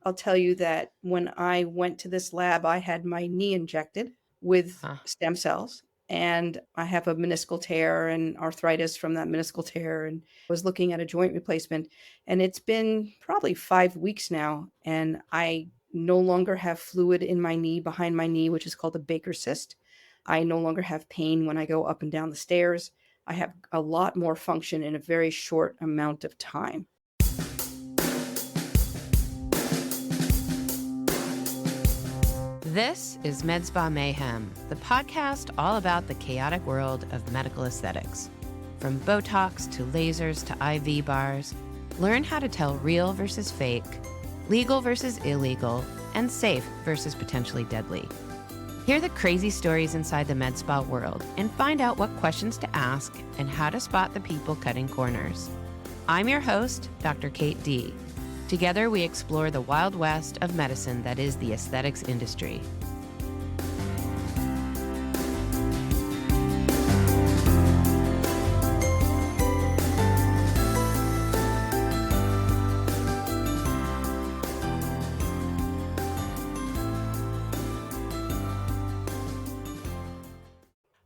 I'll tell you that when I went to this lab, I had my knee injected with Huh. stem cells, and I have a meniscal tear and arthritis from that meniscal tear, and was looking at a joint replacement. And it's been probably 5 weeks now, and I no longer have fluid in my knee, behind my knee, which is called a Baker cyst. I no longer have pain when I go up and down the stairs. I have a lot more function in a very short amount of time. This is MedSpa Mayhem, the podcast all about the chaotic world of medical aesthetics. From Botox to lasers to IV bars, learn how to tell real versus fake, legal versus illegal, and safe versus potentially deadly. Hear the crazy stories inside the med spa world and find out what questions to ask and how to spot the people cutting corners. I'm your host, Dr. Kate D. Together, we explore the wild west of medicine that is the aesthetics industry.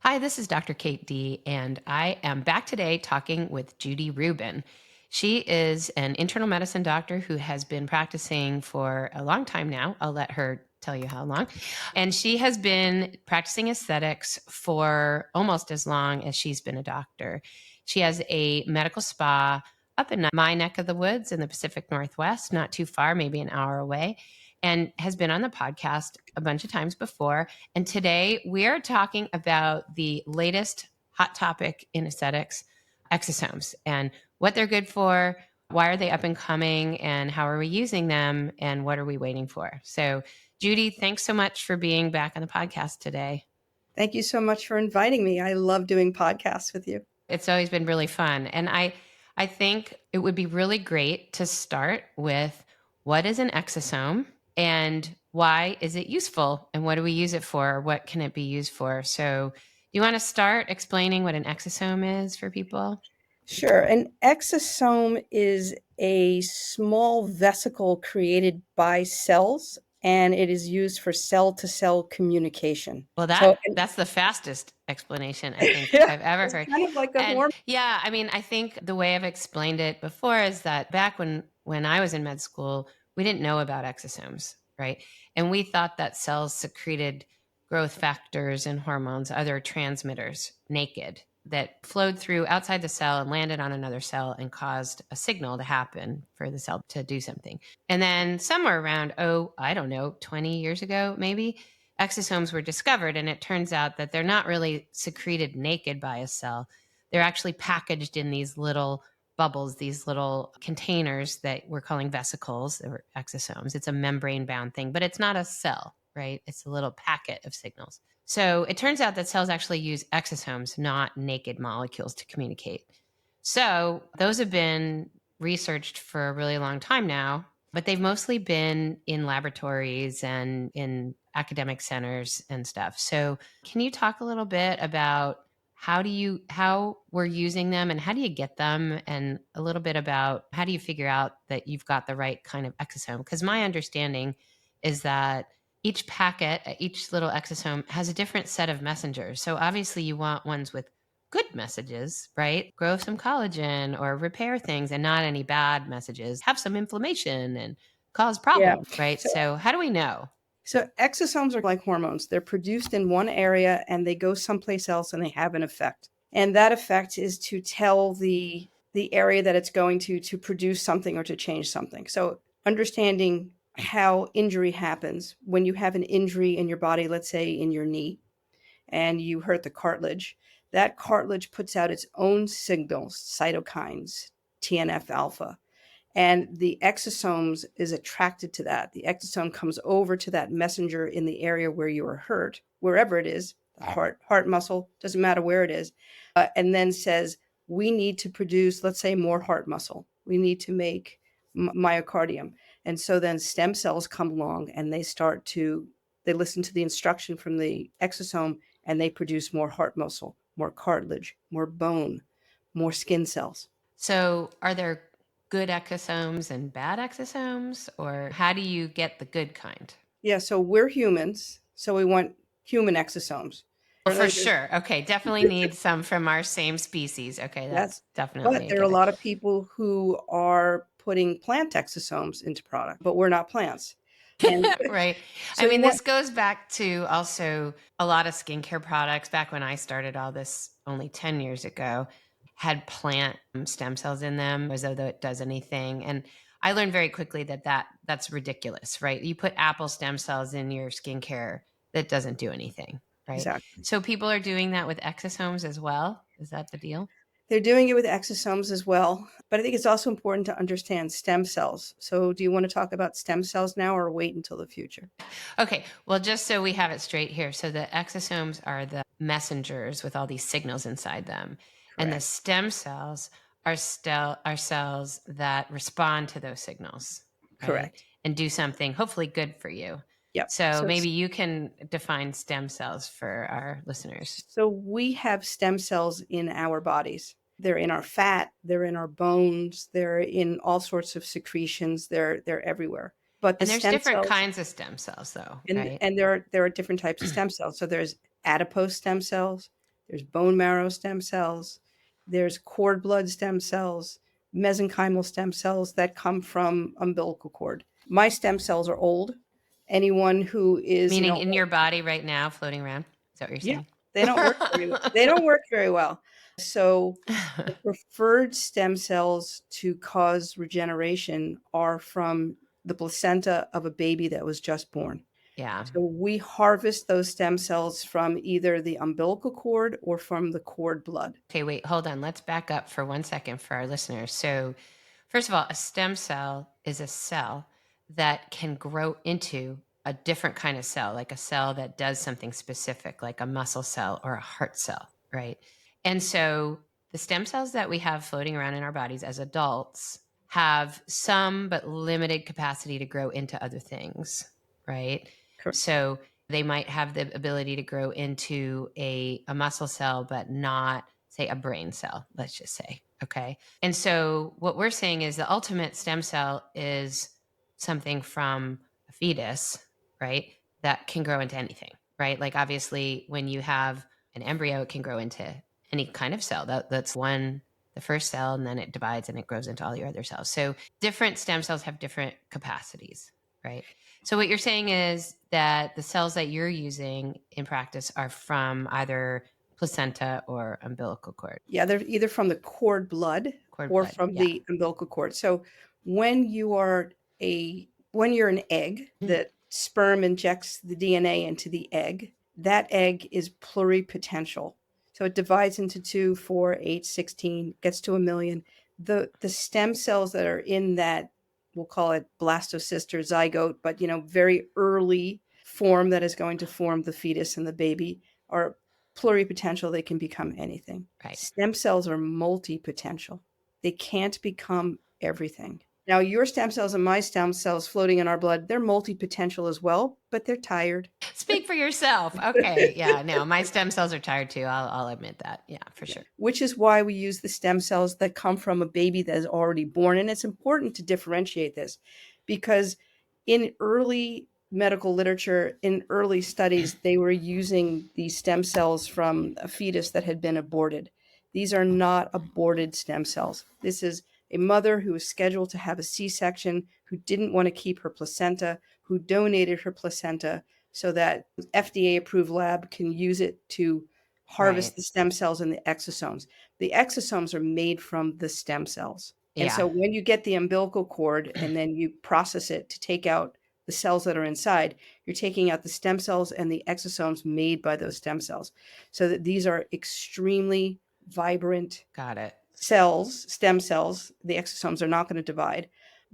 Hi, this is Dr. Kate D, and I am back today talking with Judy Rubin. She is an internal medicine doctor who has been practicing for a long time now. I'll let her tell you how long. And she has been practicing aesthetics for almost as long as she's been a doctor. She has a medical spa up in my neck of the woods in the Pacific Northwest, not too far, maybe an hour away, and has been on the podcast a bunch of times before. And today we are talking about the latest hot topic in aesthetics, exosomes, and what they're good for, why are they up and coming, and how are we using them, and what are we waiting for? So, Judy, thanks so much for being back on the podcast today. Thank you so much for inviting me. I love doing podcasts with you. It's always been really fun. And I think it would be really great to start with what is an exosome and why is it useful and what do we use it for? What can it be used for? So, do you want to start explaining what an exosome is for people? Sure. An exosome is a small vesicle created by cells, and it is used for cell-to-cell communication. Well, So, that's the fastest explanation I think yeah, I've ever it's heard. kind of like a And hormone. yeah, I mean, I think the way I've explained it before is that back when I was in med school, we didn't know about exosomes, right? And we thought that cells secreted growth factors and hormones, other transmitters, naked that flowed through outside the cell and landed on another cell and caused a signal to happen for the cell to do something. And then somewhere around, I don't know, 20 years ago, maybe, exosomes were discovered. And it turns out that they're not really secreted naked by a cell. They're actually packaged in these little bubbles, these little containers that we're calling vesicles or exosomes. It's a membrane bound thing, but it's not a cell, right? It's a little packet of signals. So it turns out that cells actually use exosomes, not naked molecules, to communicate. So those have been researched for a really long time now, but they've mostly been in laboratories and in academic centers and stuff. So can you talk a little bit about how we're using them and how do you get them, and a little bit about how do you figure out that you've got the right kind of exosome? Because my understanding is that each packet, each little exosome has a different set of messengers. So obviously you want ones with good messages, right? Grow some collagen or repair things, and not any bad messages. Have some inflammation and cause Yeah. problems, right? So, So how do we know? so exosomes are like hormones. They're produced in one area and they go someplace else and they have an effect. And that effect is to tell the area that it's going to produce something or to change something. So understanding how injury happens. When you have an injury in your body, let's say in your knee, and you hurt the cartilage, that cartilage puts out its own signals, cytokines, TNF alpha, and the exosomes is attracted to that. The exosome comes over to that messenger in the area where you are hurt, wherever it is, the heart muscle, doesn't matter where it is, and then says, we need to produce, let's say, more heart muscle. We need to make myocardium. And so then stem cells come along and they listen to the instruction from the exosome and they produce more heart muscle, more cartilage, more bone, more skin cells. So are there good exosomes and bad exosomes, or how do you get the good kind? Yeah, so we're humans, so we want human exosomes. Well, for Certainly there's sure. Okay, definitely need some from our same species. Okay, yes, that's but definitely a there are a given. lot of people who are putting plant exosomes into product, but we're not plants. And Right. I so you mean, want this goes back to also a lot of skincare products back when I started all this only 10 years ago had plant stem cells in them as though it does anything. And I learned very quickly that, that's ridiculous, right? You put apple stem cells in your skincare, that doesn't do anything, right? exactly. So people are doing that with exosomes as well. Is that the deal? They're doing it with exosomes as well, but I think it's also important to understand stem cells. So do you want to talk about stem cells now or wait until the future? Okay, well, just so we have it straight here. So the exosomes are the messengers with all these signals inside them. And the Correct. stem cells are cells that respond to those signals, right? Correct. And do something hopefully good for you. Yep. So maybe you can define stem cells for our listeners. So we have stem cells in our bodies. They're in our fat, they're in our bones, they're in all sorts of secretions, they're everywhere. But the And there's stem different cells kinds of stem cells though, and right? and there are different types of stem cells. So there's adipose stem cells, there's bone marrow stem cells, there's cord blood stem cells, mesenchymal stem cells that come from umbilical cord. My stem cells are old. Anyone who is, Meaning in your body right now floating around. Is that what you're yeah, saying? they don't work very well. So the preferred stem cells to cause regeneration are from the placenta of a baby that was just born. Yeah. So we harvest those stem cells from either the umbilical cord or from the cord blood. Okay, wait, hold on. Let's back up for 1 second for our listeners. So, first of all, a stem cell is a cell that can grow into a different kind of cell, like a cell that does something specific, like a muscle cell or a heart cell, right? And so, the stem cells that we have floating around in our bodies as adults have some but limited capacity to grow into other things, right? Correct. So, they might have the ability to grow into a muscle cell, but not, say, a brain cell, let's just say. Okay. And so what we're saying is the ultimate stem cell is something from a fetus, right? That can grow into anything, right? Like obviously, when you have an embryo, it can grow into any kind of cell. That's one, the first cell, and then it divides and it grows into all your other cells. So different stem cells have different capacities, right? So what you're saying is that the cells that you're using in practice are from either placenta or umbilical cord, Yeah, they're either from the cord blood cord or blood. from Yeah. the umbilical cord. So when you are when you're an egg, the sperm injects the DNA into the egg. That egg is pluripotential. So it divides into 2, 4, 8, 16, gets to a million. The stem cells that are in that, we'll call it blastocyst or zygote, but very early form that is going to form the fetus and the baby are pluripotential. They can become anything. Right. Stem cells are multi-potential. They can't become everything. Now, your stem cells and my stem cells floating in our blood, they're multi-potential as well, but they're tired. Speak for yourself. Okay. Yeah. No, my stem cells are tired too. I'll admit that. Yeah, for sure. Which is why we use the stem cells that come from a baby that is already born. And it's important to differentiate this because in early medical literature, in early studies, they were using these stem cells from a fetus that had been aborted. These are not aborted stem cells. This is a mother who was scheduled to have a C-section, who didn't want to keep her placenta, who donated her placenta so that FDA-approved lab can use it to Right. harvest the stem cells and the exosomes. The exosomes are made from the stem cells. And Yeah. so when you get the umbilical cord and then you process it to take out the cells that are inside, you're taking out the stem cells and the exosomes made by those stem cells. So that these are extremely vibrant Got it. cells, stem cells. The exosomes are not going to divide,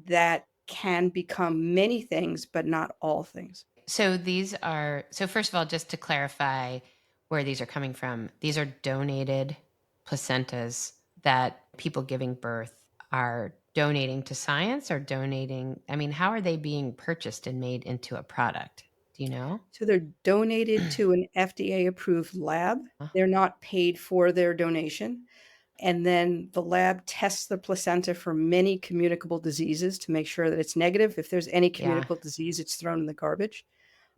that can become many things, but not all things. So first of all, just to clarify where these are coming from, these are donated placentas that people giving birth are donating to science or donating. I mean, how are they being purchased and made into a product? Do you know? So they're donated to an FDA approved lab. Huh? They're not paid for their donation. And then the lab tests the placenta for many communicable diseases to make sure that it's negative. If there's any communicable disease, it's thrown in the garbage.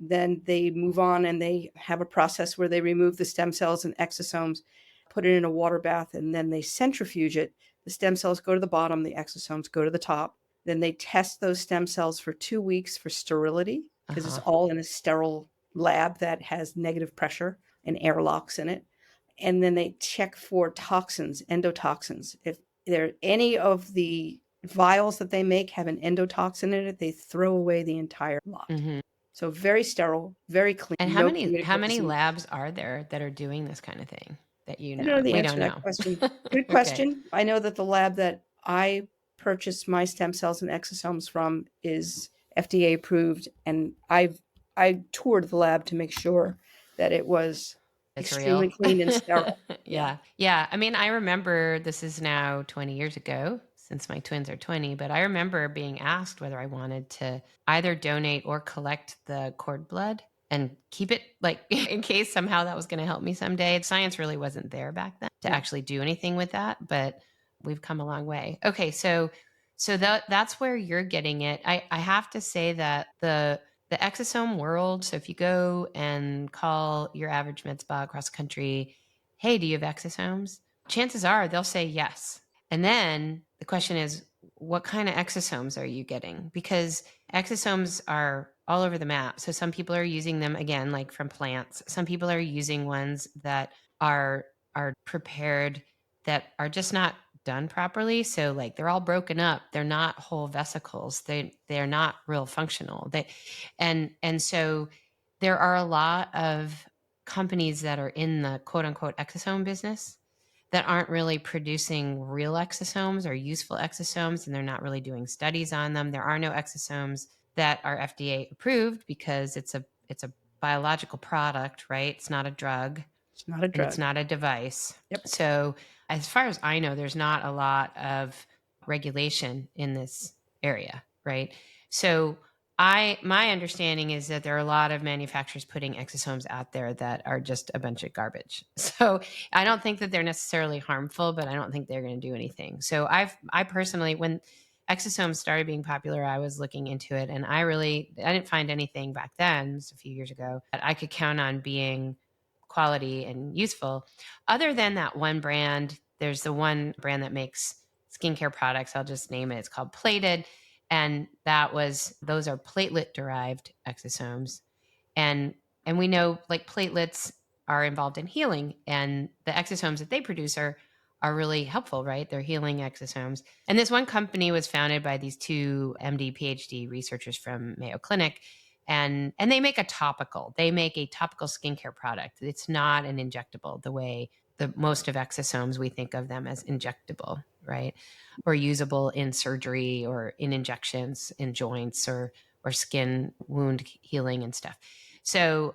Then they move on and they have a process where they remove the stem cells and exosomes, put it in a water bath, and then they centrifuge it. The stem cells go to the bottom, the exosomes go to the top. Then they test those stem cells for 2 weeks for sterility, because it's all in a sterile lab that has negative pressure and airlocks in it. And then they check for toxins, endotoxins. If there any of the vials that they make have an endotoxin in it, they throw away the entire lot. So very sterile, very clean. And no how many disease. labs are there that are doing this kind of thing that you know? I don't know the We answer don't to that know. question. Good Okay. question. I know that the lab that I purchased my stem cells and exosomes from is FDA approved, and I toured the lab to make sure that it was It's extremely real. clean and sterile. Yeah. Yeah. I mean, I remember this is now 20 years ago since my twins are 20, but I remember being asked whether I wanted to either donate or collect the cord blood and keep it like in case somehow that was going to help me someday. Science really wasn't there back then to actually do anything with that, but we've come a long way. Okay. So that's where you're getting it. I have to say that the exosome world. So if you go and call your average med spa across the country, hey, do you have exosomes? Chances are they'll say yes. And then the question is, what kind of exosomes are you getting? Because exosomes are all over the map. So some people are using them again, like from plants. Some people are using ones that are prepared that are just not done properly. So like they're all broken up. They're not whole vesicles. They're not real functional. And so there are a lot of companies that are in the quote unquote exosome business that aren't really producing real exosomes or useful exosomes, and they're not really doing studies on them. There are no exosomes that are FDA approved because it's a biological product, right? It's not a drug. It's not a drug. And it's not a device. Yep. So as far as I know, there's not a lot of regulation in this area, right? So my understanding is that there are a lot of manufacturers putting exosomes out there that are just a bunch of garbage. So I don't think that they're necessarily harmful, but I don't think they're going to do anything. So I personally, when exosomes started being popular, I was looking into it, and I didn't find anything back then, just a few years ago, that I could count on being quality and useful. Other than that one brand, there's the one brand that makes skincare products. I'll just name it. It's called Plated. And those are platelet derived exosomes. And we know like platelets are involved in healing, and the exosomes that they produce are really helpful, right? They're healing exosomes. And this one company was founded by these two MD, PhD researchers from Mayo Clinic. And they make a topical skincare product. It's not an injectable the way the most of exosomes, we think of them as injectable, right? Or usable in surgery or in injections in joints or skin wound healing and stuff. So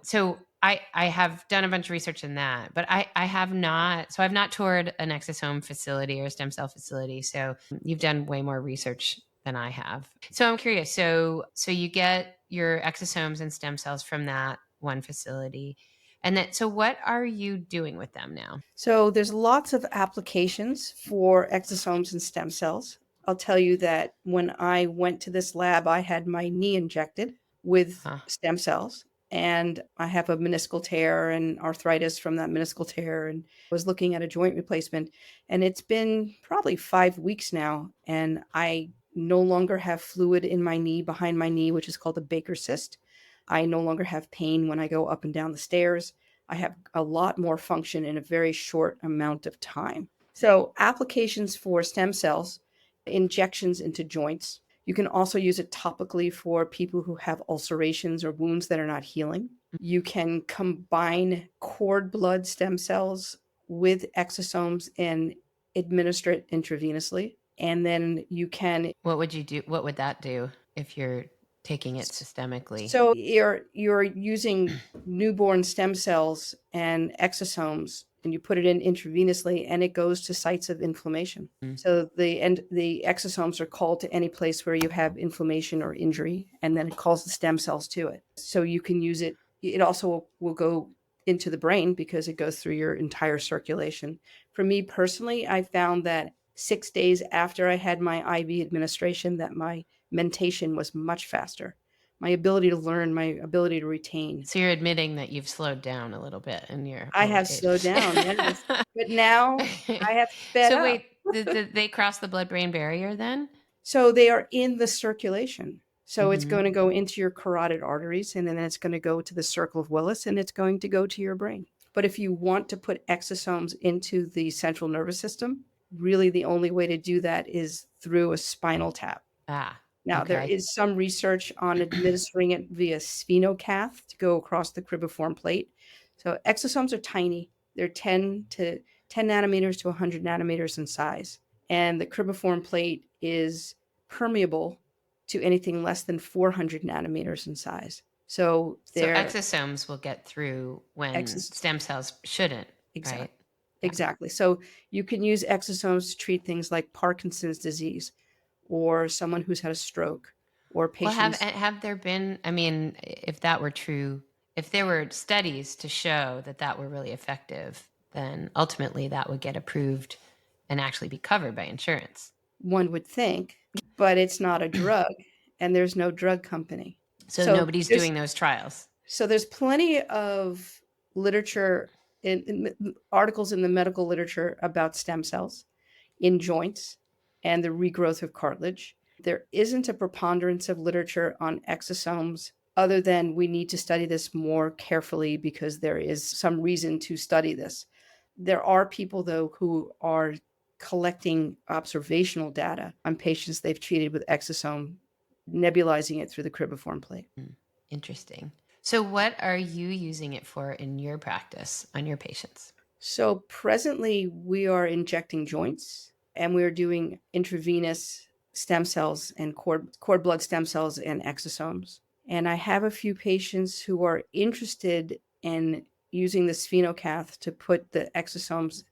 I have done a bunch of research in that, but I've not toured an exosome facility or a stem cell facility. So you've done way more research than I have. So I'm curious. So you get your exosomes and stem cells from that one facility. And then, so what are you doing with them now? So there's lots of applications for exosomes and stem cells. I'll tell you that when I went to this lab, I had my knee injected with stem cells, and I have a meniscal tear and arthritis from that meniscal tear, and was looking at a joint replacement. And it's been probably 5 weeks now, and I no longer have fluid in my knee, behind my knee, which is called a Baker cyst. I no longer have pain when I go up and down the stairs. I have a lot more function in a very short amount of time. So applications for stem cells, injections into joints. You can also use it topically for people who have ulcerations or wounds that are not healing. You can combine cord blood stem cells with exosomes and administer it intravenously. And then you can. What would you do? What would that do if you're taking it systemically? So you're using newborn stem cells and exosomes, and you put it in intravenously, and it goes to sites of inflammation. So the exosomes are called to any place where you have inflammation or injury, and then it calls the stem cells to it. So you can use it. It also will go into the brain because it goes through your entire circulation. For me personally, I found that 6 days after I had my IV administration that my mentation was much faster. My ability to learn, my ability to retain. So you're admitting that you've slowed down a little bit in your I old have age. slowed down, yes. But now I have sped So up. wait, did they cross the blood-brain barrier then? So they are in the circulation. So it's Mm-hmm. going to go into your carotid arteries, and then it's going to go to the circle of Willis, and it's going to go to your brain. But if you want to put exosomes into the central nervous system, really the only way to do that is through a spinal tap. Ah, Now, there okay. is some research on administering it via sphenocath to go across the cribriform plate. So exosomes are tiny. They're 10 nanometers to 100 nanometers in size. And the cribriform plate is permeable to anything less than 400 nanometers in size. So So they're exosomes will get through when exos- stem cells shouldn't, right? exact, Yeah. exactly. So you can use exosomes to treat things like Parkinson's disease or someone who's had a stroke or Well, patients. have there been, I mean, if that were true, if there were studies to show that that were really effective, then ultimately that would get approved and actually be covered by insurance. One would think, but it's not a drug, and there's no drug company. So So nobody's there's doing those trials. there's plenty of literature in articles in the medical literature about stem cells in joints and the regrowth of cartilage. There isn't a preponderance of literature on exosomes other than we need to study this more carefully because there is some reason to study this. There are people, though, who are collecting observational data on patients they've treated with exosome, nebulizing it through the cribriform plate. Interesting. So what are you using it for in your practice on your patients? So presently, we are injecting joints and we're doing intravenous stem cells and cord blood stem cells and exosomes. And I have a few patients who are interested in using the sphenocath to put the exosomes,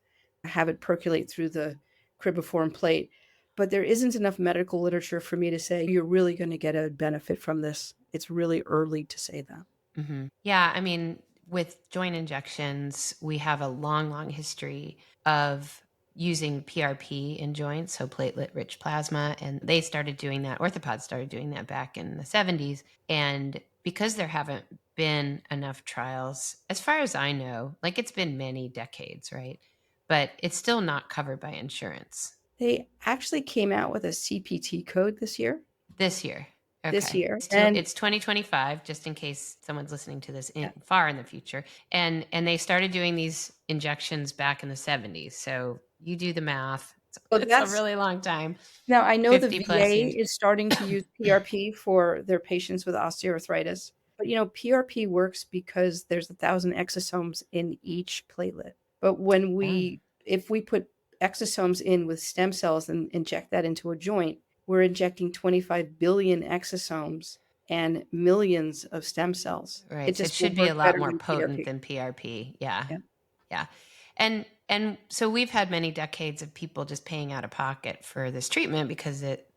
have it percolate through the cribriform plate. But there isn't enough medical literature for me to say you're really going to get a benefit from this. It's really early to say that. Mm-hmm. Yeah, I mean, with joint injections, we have a long, long history of using PRP in joints, so platelet-rich plasma, and they started doing that. Orthopods started doing that back in the 70s, and because there haven't been enough trials, as far as I know, like it's been many decades, right? But it's still not covered by insurance They actually came out with a CPT code this year. this year. This Okay. year, and It's 2025, just in case someone's listening to this yeah. far in the future. And they started doing these injections back in the 70s. So you do the math. So It's a that's really long time, now I know the 50 plus VA years. is starting to use PRP for their patients with osteoarthritis. But PRP works because there's 1,000 exosomes in each platelet. But Oh, if we put exosomes in with stem cells and inject that into a joint, we're injecting 25 billion exosomes and millions of stem cells. It right. So it just will should be work a lot better more than potent PRP. than PRP. Yeah. Yeah. Yeah. And so we've had many decades of people just paying out of pocket for this treatment because it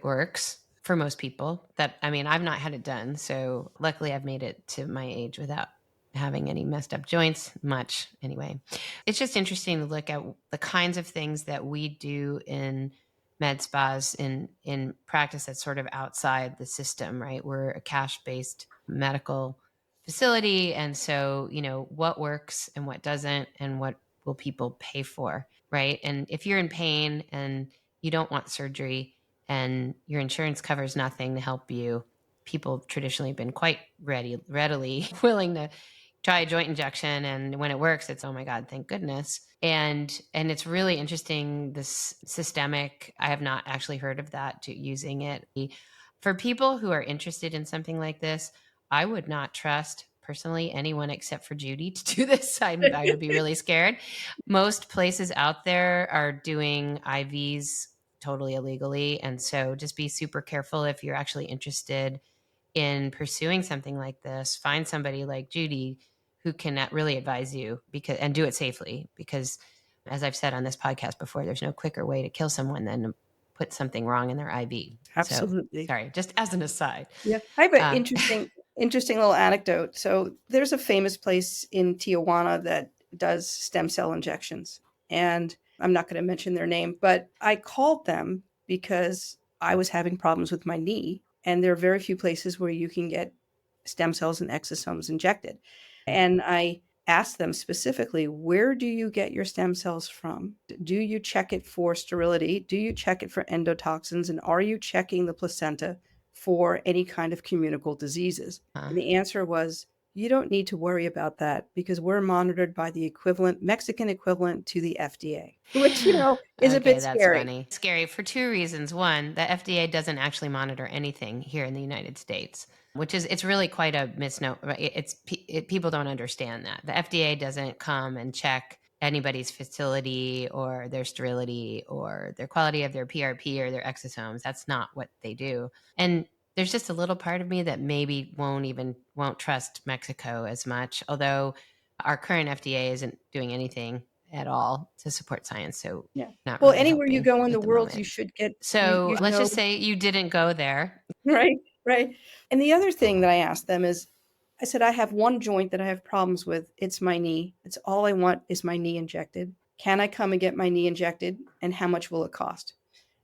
works for most people. That, I mean, I've not had it done, so luckily I've made it to my age without having any messed up joints much anyway. It's just interesting to look at the kinds of things that we do in med spas in practice that's sort of outside the system, right? We're a cash-based medical facility, and so what works and what doesn't and what will people pay for, right? And if you're in pain and you don't want surgery and your insurance covers nothing to help you, people traditionally have been quite readily willing to try a joint injection, and when it works it's, oh my god, thank goodness. And it's really interesting, this systemic, I have not actually heard of that, to using it for people who are interested in something like this. I would not trust personally anyone except for Judy to do this. I would be really scared. Most places out there are doing IVs totally illegally. And so just be super careful if you're actually interested in pursuing something like this. Find somebody like Judy who can really advise you, and do it safely, because as I've said on this podcast before, there's no quicker way to kill someone than to put something wrong in their IV. So Absolutely. sorry, just as an aside. Yeah. I have an Uh, interesting Interesting little anecdote. So there's a famous place in Tijuana that does stem cell injections. And I'm not going to mention their name, but I called them because I was having problems with my knee. And there are very few places where you can get stem cells and exosomes injected. And I asked them specifically, where do you get your stem cells from? Do you check it for sterility? Do you check it for endotoxins? And are you checking the placenta for any kind of communicable diseases? And the answer was, you don't need to worry about that because we're monitored by the Mexican equivalent to the FDA, which, is a Okay, bit that's scary. funny. Scary for two reasons. One, the FDA doesn't actually monitor anything here in the United States, which is, it's really quite a misnomer. People don't understand that. The FDA doesn't come and check anybody's facility or their sterility or their quality of their PRP or their exosomes. That's not what they do. And there's just a little part of me that maybe won't trust Mexico as much, although our current FDA isn't doing anything at all to support science. So Yeah. not Well, really anywhere you helping go in the at the world, you moment. should get, So you let's know, just say you didn't go there. right, right. And the other thing that I asked them is, I said, I have one joint that I have problems with. It's my knee. It's all I want is my knee injected. Can I come and get my knee injected? And how much will it cost?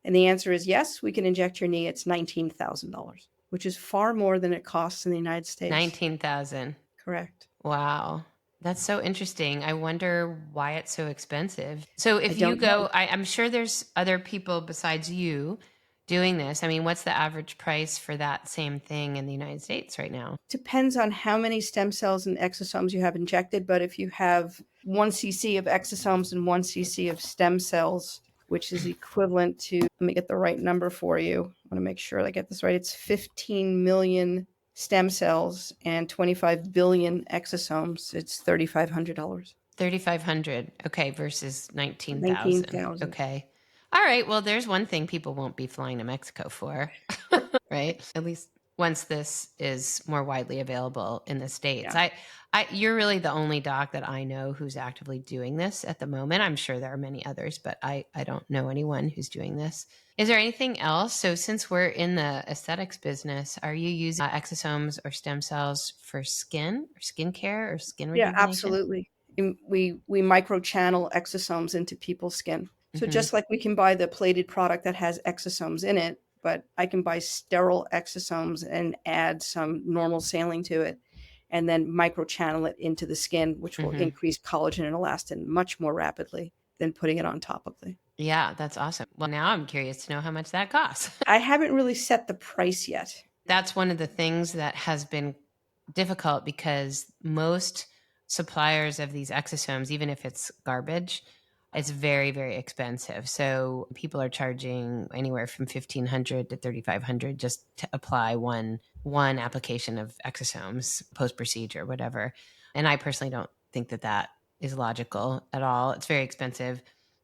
And the answer is yes, we can inject your knee. It's $19,000, which is far more than it costs in the United States. 19,000. Correct. Wow. That's so interesting. I wonder why it's so expensive. So I if you don't know. go, I'm sure there's other people besides you doing this. I mean, what's the average price for that same thing in the United States right now? Depends on how many stem cells and exosomes you have injected. But if you have 1 cc of exosomes and 1 cc of stem cells, which is equivalent to, let me get the right number for you. I want to make sure I get this right. It's 15 million stem cells and 25 billion exosomes. It's $3,500. 3,500. Okay. Versus 19,000. 19,000. Okay. All right. Well, there's one thing people won't be flying to Mexico for, right? At least once this is more widely available in the States. Yeah. You're really the only doc that I know who's actively doing this at the moment. I'm sure there are many others, but I don't know anyone who's doing this. Is there anything else? So since we're in the aesthetics business, are you using exosomes or stem cells for skin or skincare or skin Yeah, rejuvenation? absolutely. We microchannel exosomes into people's skin. So Mhm. just like we can buy the plated product that has exosomes in it, but I can buy sterile exosomes and add some normal saline to it and then microchannel it into the skin, which will Mhm. increase collagen and elastin much more rapidly than putting it on top of the. Yeah, that's awesome. Well, now I'm curious to know how much that costs. I haven't really set the price yet. That's one of the things that has been difficult because most suppliers of these exosomes, even if it's garbage, it's very, very expensive. So people are charging anywhere from 1,500 to 3,500 just to apply one application of exosomes post procedure, whatever. And I personally don't think that is logical at all. It's very expensive.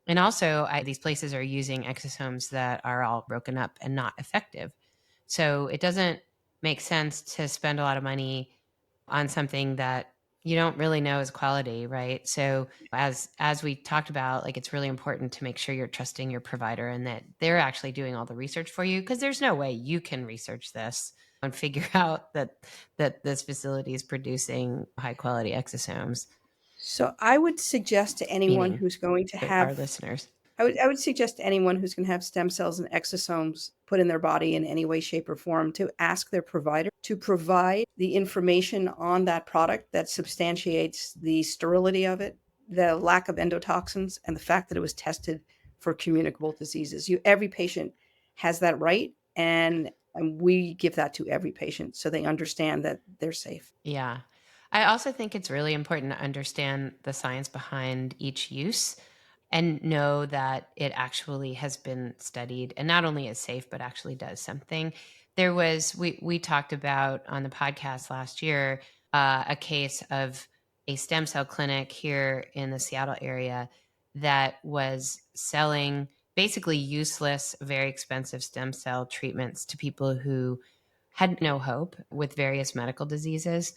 And also, these places are using exosomes that are all broken up and not effective. So it doesn't make sense to spend a lot of money on something that you don't really know is quality, right? So as we talked about, like, it's really important to make sure you're trusting your provider and that they're actually doing all the research for you, because there's no way you can research this and figure out that this facility is producing high quality exosomes. So I would suggest to anyone Meaning who's going to our have listeners. I would suggest to anyone who's going to have stem cells and exosomes put in their body in any way, shape, or form to ask their provider to provide the information on that product that substantiates the sterility of it, the lack of endotoxins, and the fact that it was tested for communicable diseases. Every patient has that right, and we give that to every patient so they understand that they're safe. Yeah. I also think it's really important to understand the science behind each use and know that it actually has been studied and not only is safe, but actually does something. We talked about on the podcast last year a case of a stem cell clinic here in the Seattle area that was selling basically useless, very expensive stem cell treatments to people who had no hope with various medical diseases.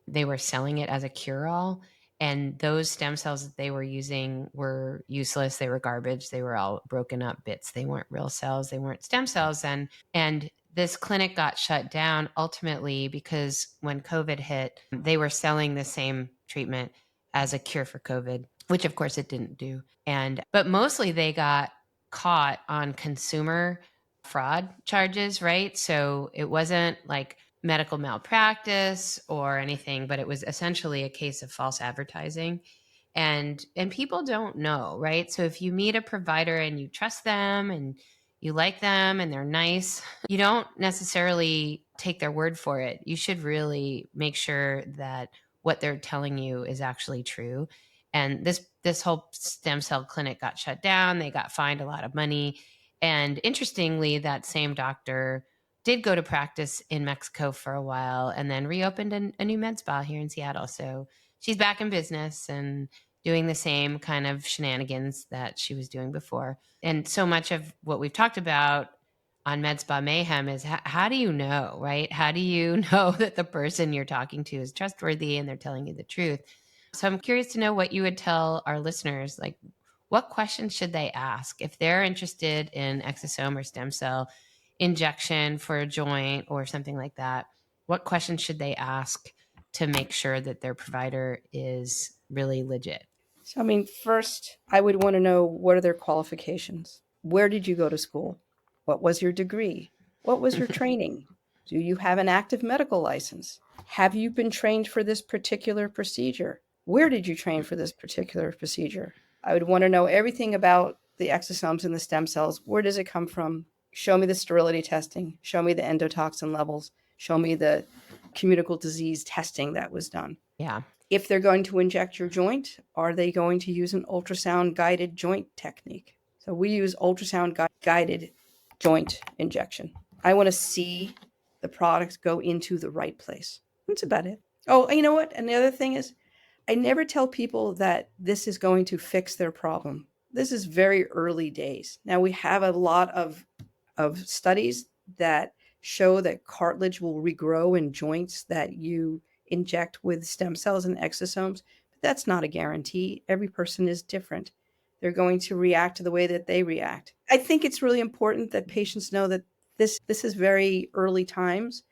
They were selling it as a cure-all, and those stem cells that they were using were useless. They were garbage. They were all broken up bits. They weren't real cells. They weren't stem cells. And this clinic got shut down ultimately because when COVID hit, they were selling the same treatment as a cure for COVID, which of course it didn't do. But mostly they got caught on consumer fraud charges, right? So it wasn't like medical malpractice or anything, but it was essentially a case of false advertising. And people don't know, right? So if you meet a provider and you trust them and you like them and they're nice, you don't necessarily take their word for it. You should really make sure that what they're telling you is actually true. And this whole stem cell clinic got shut down. They got fined a lot of money. And interestingly, that same doctor did go to practice in Mexico for a while and then reopened a new med spa here in Seattle. So she's back in business and doing the same kind of shenanigans that she was doing before. And so much of what we've talked about on MedSpa Mayhem is how do you know, right? How do you know that the person you're talking to is trustworthy and they're telling you the truth? So I'm curious to know what you would tell our listeners, like what questions should they ask if they're interested in exosome or stem cell injection for a joint or something like that? What questions should they ask to make sure that their provider is really legit? So, I mean, first, I would want to know, what are their qualifications? Where did you go to school? What was your degree? What was your training? Do you have an active medical license? Have you been trained for this particular procedure? Where did you train for this particular procedure? I would want to know everything about the exosomes and the stem cells. Where does it come from? Show me the sterility testing. Show me the endotoxin levels. Show me the communicable disease testing that was done. Yeah. If they're going to inject your joint, are they going to use an ultrasound guided joint technique? So we use ultrasound guided joint injection. I want to see the product go into the right place. That's about it. Oh, you know what? And the other thing is, I never tell people that this is going to fix their problem. This is very early days. Now we have a lot of studies that show that cartilage will regrow in joints that you inject with stem cells and exosomes, but that's not a guarantee. Every person is different. They're going to react to the way that they react. I think it's really important that patients know that this is very early times.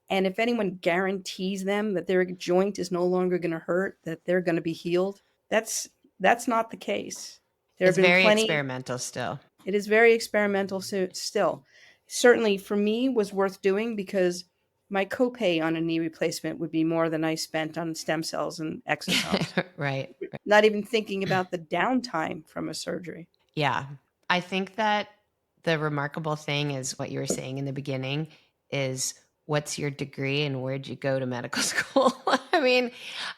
And if anyone guarantees them that their joint is no longer going to hurt, that they're going to be healed, that's not the case. There have It's been very plenty. experimental still. It is very experimental still. Certainly for me was worth doing because my copay on a knee replacement would be more than I spent on stem cells and exosomes. Right. Not even thinking about the downtime from a surgery. Yeah. I think that the remarkable thing is what you were saying in the beginning is what's your degree and where'd you go to medical school? I mean,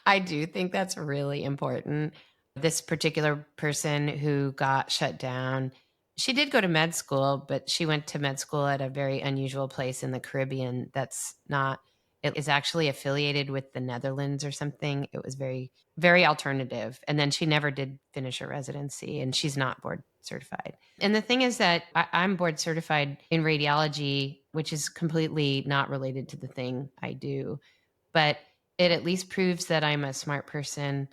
I do think that's really important. This particular person who got shut down, she did go to med school, but she went to med school at a very unusual place in the Caribbean that's not, it is actually affiliated with the Netherlands or something. It was very, very alternative. And then she never did finish her residency and she's not board certified. And the thing is that I'm board certified in radiology, which is completely not related to the thing I do, but it at least proves that I'm a smart person.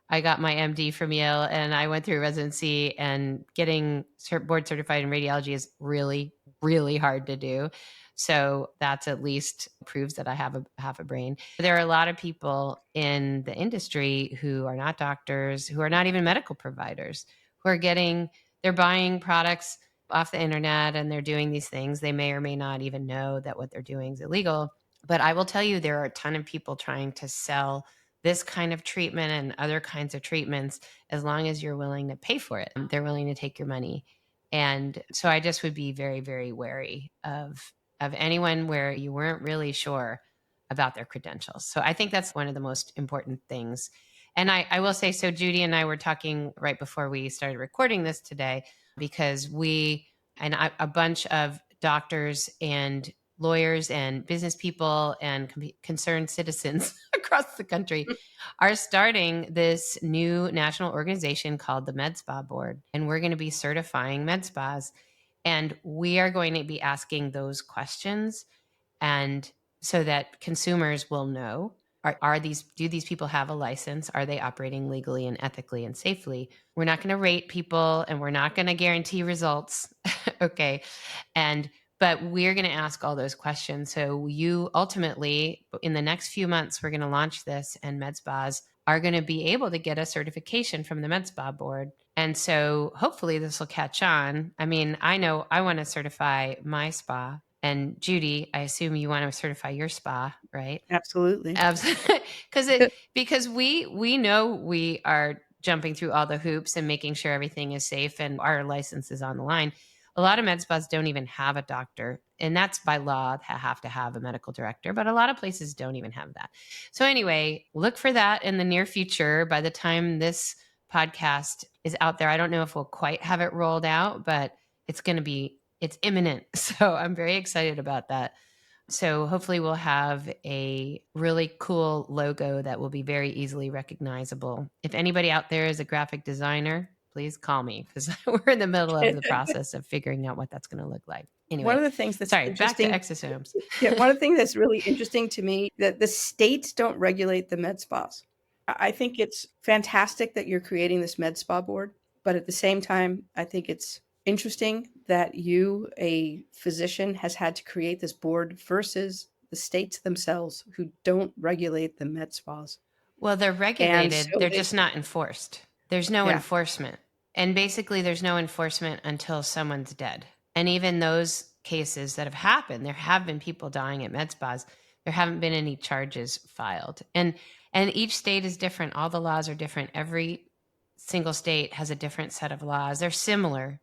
I got my MD from Yale and I went through residency, and getting board certified in radiology is really, really hard to do. So that's at least proves that I have a brain. There are a lot of people in the industry who are not doctors, who are not even medical providers, who are they're buying products off the internet and they're doing these things. They may or may not even know that what they're doing is illegal. But I will tell you, there are a ton of people trying to sell this kind of treatment and other kinds of treatments as long as you're willing to pay for it. They're willing to take your money. And so I just would be very, very wary of anyone where you weren't really sure about their credentials. So I think that's one of the most important things. And I will say, so Judy and I were talking right before we started recording this today, because a bunch of doctors and lawyers and business people and concerned citizens across the country are starting this new national organization called the MedSpa Board. And we're going to be certifying med spas. And we are going to be asking those questions, and so that consumers will know, do these people have a license? Are they operating legally and ethically and safely? We're not going to rate people and we're not going to guarantee results. Okay. But we're going to ask all those questions. So you ultimately, in the next few months, we're going to launch this, and med spas are going to be able to get a certification from the MedSpa Board. And so hopefully this will catch on. I mean, I know I want to certify my spa. And Judy, I assume you want to certify your spa, right? Absolutely. Absolutely. Because we know we are jumping through all the hoops and making sure everything is safe and our license is on the line. A lot of med spas don't even have a doctor, and that's by law, have to have a medical director, but a lot of places don't even have that. So anyway, look for that in the near future. By the time this podcast is out there, I don't know if we'll quite have it rolled out, but it's imminent. So I'm very excited about that. So hopefully we'll have a really cool logo that will be very easily recognizable. If anybody out there is a graphic designer, please call me, because we're in the middle of the process of figuring out what that's going to look like. Anyway, One of the things that's sorry, back to interesting, exosomes. one of the things that's really interesting to me, that the states don't regulate the med spas. I think it's fantastic that you're creating this med spa board, but at the same time, I think it's interesting that you, a physician, has had to create this board versus the states themselves who don't regulate the med spas. Well, they're And regulated. so They're just not enforced. There's no yeah, enforcement. And basically, there's no enforcement until someone's dead. And even those cases that have happened, there have been people dying at med spas. There haven't been any charges filed. And each state is different. All the laws are different. Every single state has a different set of laws. They're similar,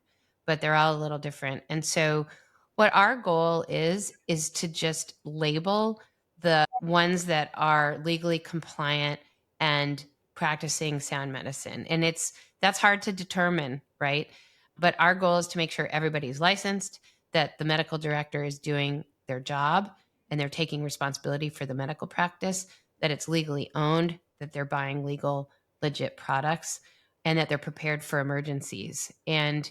but they're all a little different. And so what our goal is to just label the ones that are legally compliant and practicing sound medicine. And that's hard to determine, right? But our goal is to make sure everybody's licensed, that the medical director is doing their job and they're taking responsibility for the medical practice, that it's legally owned, that they're buying legal, legit products, and that they're prepared for emergencies. And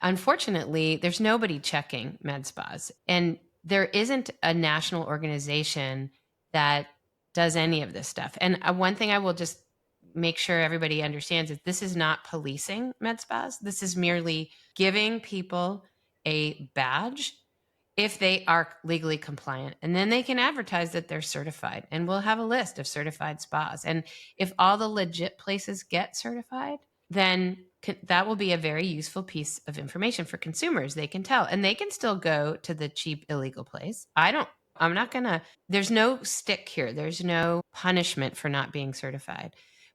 unfortunately, there's nobody checking med spas. And there isn't a national organization that does any of this stuff. And one thing I will just make sure everybody understands is this is not policing med spas. This is merely giving people a badge if they are legally compliant. And then they can advertise that they're certified. And we'll have a list of certified spas. And if all the legit places get certified, then that will be a very useful piece of information for consumers. They can tell, and they can still go to the cheap, illegal place. I'm not going to, there's no stick here. There's no punishment for not being certified.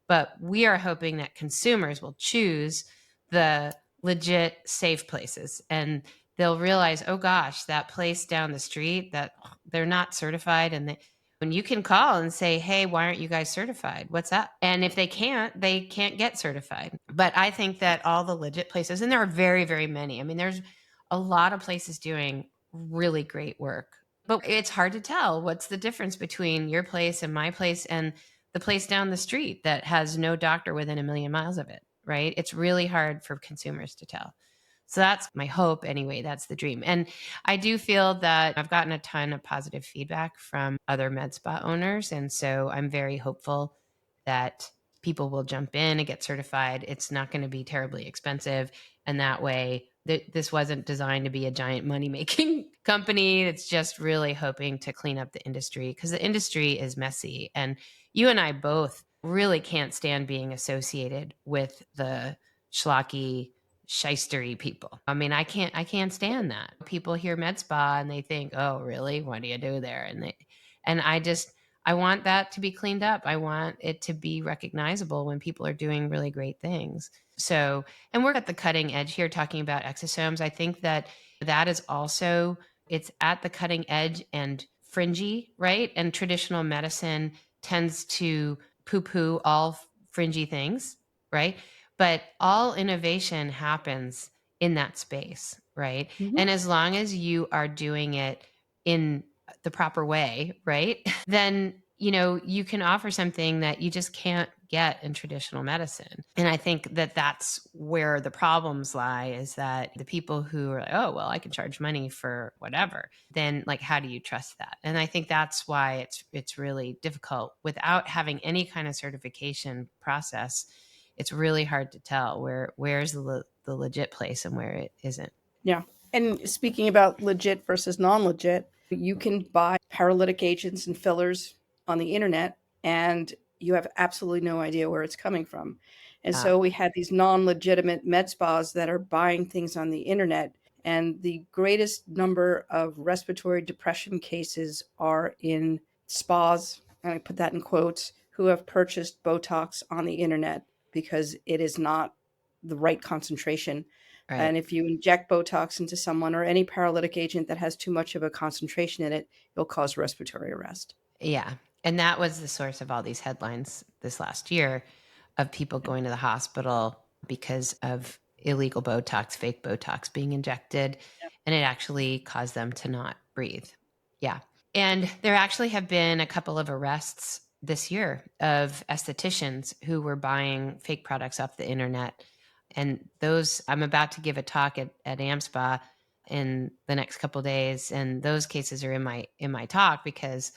But we are hoping that consumers will choose the legit, safe places, and they'll realize, oh gosh, that place down the street, that they're not certified. And when you can call and say, hey, why aren't you guys certified? What's up? And if they can't get certified. But I think that all the legit places, and there are very, very many. I mean, there's a lot of places doing really great work, but it's hard to tell what's the difference between your place and my place and the place down the street that has no doctor within a million miles of it, right? It's really hard for consumers to tell. So that's my hope anyway. That's the dream. And I do feel that I've gotten a ton of positive feedback from other med spa owners. And so I'm very hopeful that people will jump in and get certified. It's not going to be terribly expensive. And that way, this wasn't designed to be a giant money-making company. It's just really hoping to clean up the industry, because the industry is messy. And you and I both really can't stand being associated with the schlocky, shystery people. I mean, I can't stand that. People hear med spa and they think, oh, really? What do you do there? And I want that to be cleaned up. I want it to be recognizable when people are doing really great things. So, and we're at the cutting edge here talking about exosomes. I think that is also, it's at the cutting edge and fringy, right? And traditional medicine tends to poo-poo all fringy things, right? But all innovation happens in that space, right? Mhm. And as long as you are doing it in the proper way, right? Then, you can offer something that you just can't get in traditional medicine. And I think that that's where the problems lie, is that the people who are like, oh, well, I can charge money for whatever, then like, how do you trust that? And I think that's why it's really difficult without having any kind of certification process. It's really hard to tell where's the legit place and where it isn't. Yeah. And speaking about legit versus non-legit, you can buy paralytic agents and fillers on the internet, and you have absolutely no idea where it's coming from. And Ah, so we had these non-legitimate med spas that are buying things on the internet, and the greatest number of respiratory depression cases are in spas, and I put that in quotes, who have purchased Botox on the internet because it is not the right concentration. right. And if you inject Botox into someone or any paralytic agent that has too much of a concentration in it, it'll cause respiratory arrest. Yeah. And that was the source of all these headlines this last year of people going to the hospital because of illegal Botox, fake Botox being injected, and it actually caused them to not breathe. Yeah. And there actually have been a couple of arrests this year of estheticians who were buying fake products off the internet. And those, I'm about to give a talk at AmSpa in the next couple of days, and those cases are in my talk because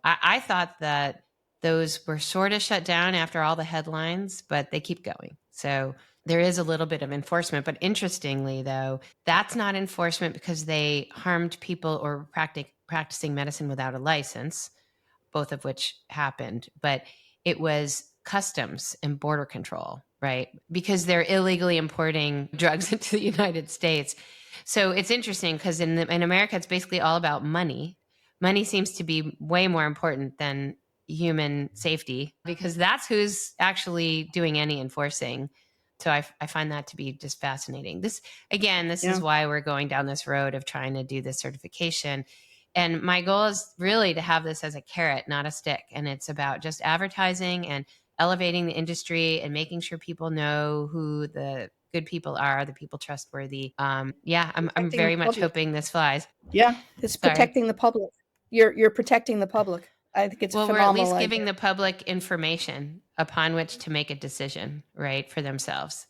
I thought that those were sort of shut down after all the headlines, but they keep going. So there is a little bit of enforcement. But interestingly, though, that's not enforcement because they harmed people or practicing medicine without a license, both of which happened. But it was customs and border control, right? Because they're illegally importing drugs into the United States. So it's interesting because in America, it's basically all about money. Money seems to be way more important than human safety because that's who's actually doing any enforcing. So I find that to be just fascinating. This Yeah. is why we're going down this road of trying to do this certification. And my goal is really to have this as a carrot, not a stick. And it's about just advertising and elevating the industry and making sure people know who the good people are, the people trustworthy. Yeah, I'm Protecting the very much public. hoping this flies. Yeah, it's Sorry. protecting the public. You're protecting the public. I think it's a Well, we're at phenomenal least idea. giving the public information upon which to make a decision, right, for themselves.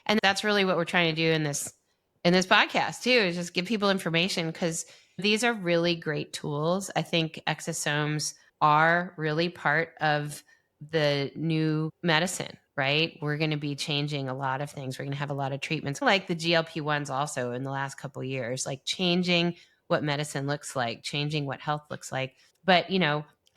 And that's really what we're trying to do in this podcast too, is just give people information because these are really great tools. I think exosomes are really part of the new medicine, right? We're going to be changing a lot of things. We're going to have a lot of treatments like the GLP-1s also in the last couple of years, like changing what medicine looks like, changing what health looks like. But,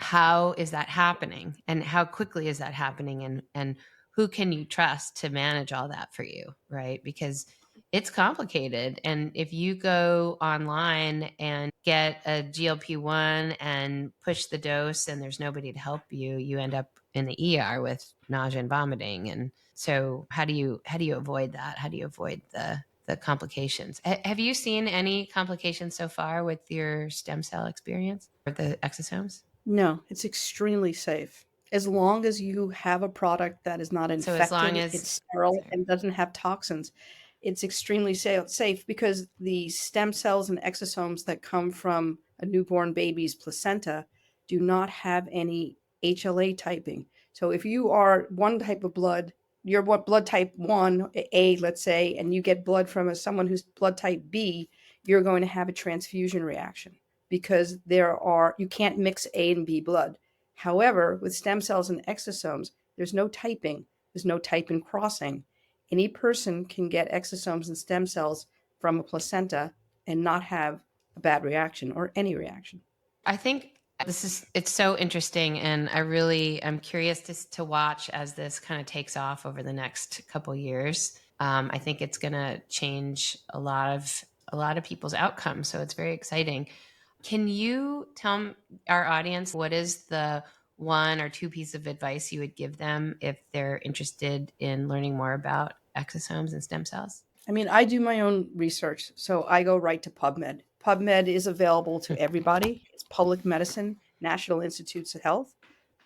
how is that happening and how quickly is that happening and who can you trust to manage all that for you, right? Because it's complicated, and if you go online and get a GLP-1 and push the dose and there's nobody to help you, you end up in the ER with nausea and vomiting. And so how do you avoid that? How do you avoid the complications? Have you seen any complications so far with your stem cell experience or the exosomes? No, it's extremely safe. As long as you have a product that is not So as long infected, as it's sterile, sorry. and doesn't have toxins, it's extremely safe because the stem cells and exosomes that come from a newborn baby's placenta do not have any HLA typing. So if you are one type of blood, you're what blood type 1, A, let's say, and you get blood from someone who's blood type B, you're going to have a transfusion reaction because you can't mix A and B blood. However, with stem cells and exosomes, there's no typing, there's no type in crossing. Any person can get exosomes and stem cells from a placenta and not have a bad reaction or any reaction. I think it's so interesting, and I'm curious to watch as this kind of takes off over the next couple years. I think it's going to change a lot of people's outcomes, so it's very exciting. Can you tell our audience what is the one or two piece of advice you would give them if they're interested in learning more about exosomes and stem cells? I mean, I do my own research, so I go right to PubMed. PubMed is available to everybody. It's public medicine, National Institutes of Health.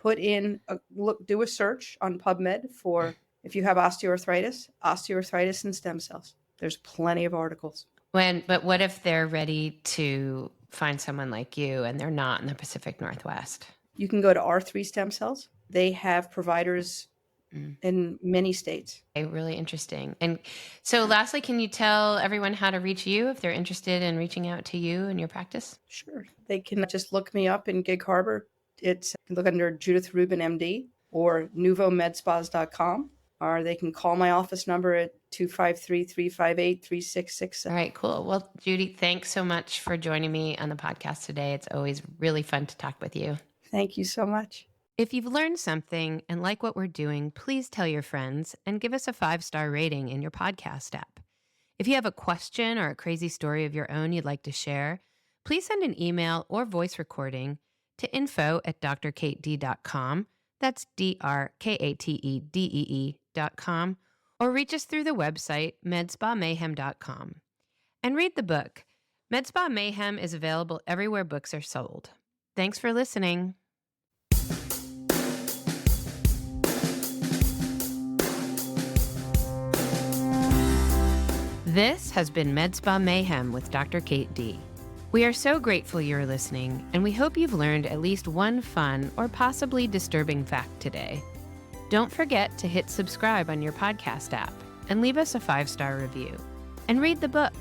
Do a search on PubMed for if you have osteoarthritis and stem cells. There's plenty of articles. But what if they're ready to find someone like you and they're not in the Pacific Northwest? You can go to R3 Stem Cells. They have providers Mm. in many states. Okay, really interesting. And so, lastly, can you tell everyone how to reach you if they're interested in reaching out to you and your practice? Sure. They can just look me up in Gig Harbor. Look under Judith Rubin, MD, or nuvomedspas.com. or they can call my office number at 253-358-3667. All right, cool. Well, Judy, thanks so much for joining me on the podcast today. It's always really fun to talk with you. Thank you so much. If you've learned something and like what we're doing, please tell your friends and give us a 5-star rating in your podcast app. If you have a question or a crazy story of your own you'd like to share, please send an email or voice recording to info@drkatedee.com. That's DRKATEDEE.com. Or reach us through the website, MedSpaMayhem.com. And read the book. MedSpa Mayhem is available everywhere books are sold. Thanks for listening. This has been MedSpa Mayhem with Dr. Kate D. We are so grateful you're listening, and we hope you've learned at least one fun or possibly disturbing fact today. Don't forget to hit subscribe on your podcast app and leave us a 5-star review. And read the book.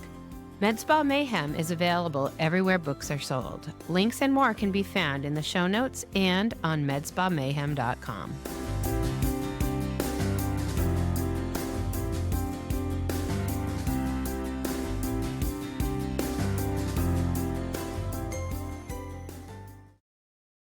MedSpa Mayhem is available everywhere books are sold. Links and more can be found in the show notes and on medspamayhem.com.